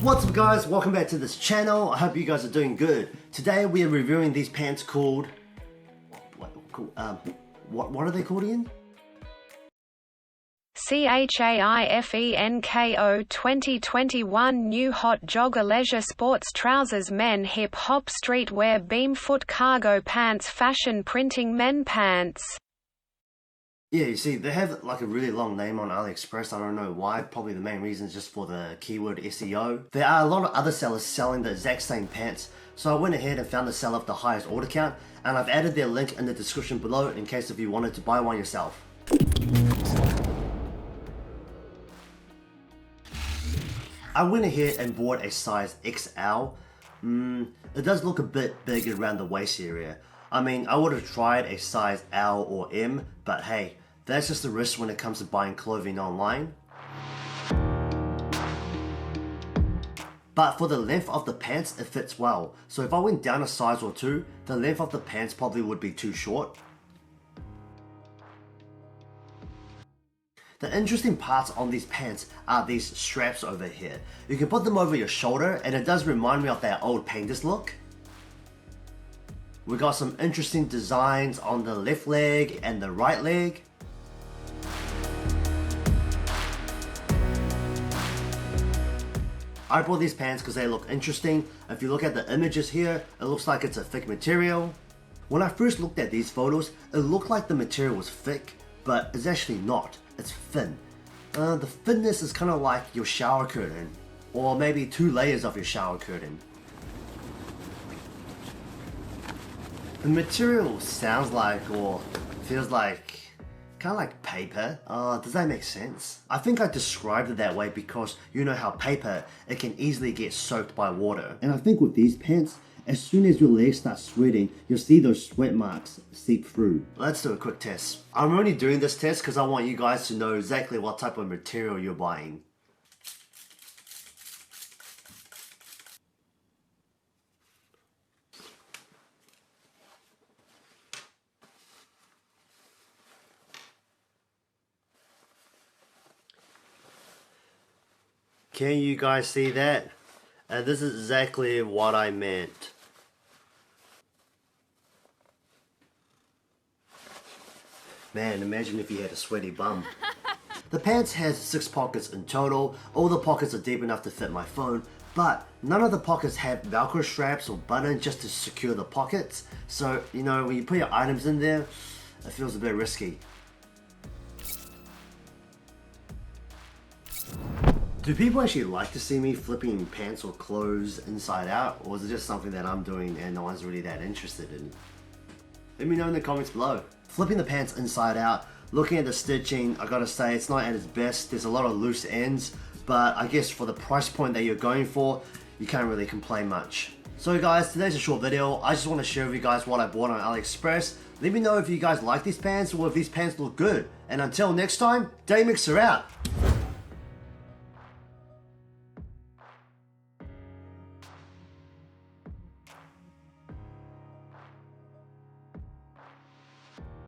What's up guys, welcome back to this channel. I hope you guys are doing good. Today we are reviewing these pants called, what are they called again? CHAIFENKO 2021 New Hot Jogger Leisure Sports Trousers Men Hip Hop Streetwear Beam Foot Cargo Pants Fashion Printing Men Pants. Yeah, you see, they have like a really long name on AliExpress. I don't know why. Probably the main reason is just for the keyword SEO. There are a lot of other sellers selling the exact same pants. So I went ahead and found the seller of the highest order count. And I've added their link in the description below in case if you wanted to buy one yourself. I went ahead and bought a size XL. It does look a bit big around the waist area. I mean, I would have tried a size L or M, but hey, that's just the risk when it comes to buying clothing online. But for the length of the pants, it fits well. So if I went down a size or two, the length of the pants probably would be too short. The interesting parts on these pants are these straps over here. You can put them over your shoulder and it does remind me of that old painters look. We got some interesting designs on the left leg and the right leg. I bought these pants because they look interesting. If you look at the images here, it looks like it's a thick material. When I first looked at these photos, it looked like the material was thick, but it's actually not. It's thin. The thinness is kind of like your shower curtain, or maybe 2 layers of your shower curtain. The material sounds like, or feels like, kind of like paper. Does that make sense? I think I described it that way because you know how paper, it can easily get soaked by water. And I think with these pants, as soon as your legs start sweating, you'll see those sweat marks seep through. Let's do a quick test. I'm only doing this test because I want you guys to know exactly what type of material you're buying. Can you guys see that? And this is exactly what I meant. Man, imagine if you had a sweaty bum. The pants has 6 pockets in total. All the pockets are deep enough to fit my phone, but none of the pockets have Velcro straps or buttons just to secure the pockets. So, you know, when you put your items in there, it feels a bit risky. Do people actually like to see me flipping pants or clothes inside out, or is it just something that I'm doing and no one's really that interested in? Let me know in the comments below. Flipping the pants inside out, looking at the stitching, I gotta say it's not at its best. There's a lot of loose ends, but I guess for the price point that you're going for, you can't really complain much. So guys, today's a short video. I just want to share with you guys what I bought on AliExpress. Let me know if you guys like these pants or if these pants look good. And until next time, Day Mixer out.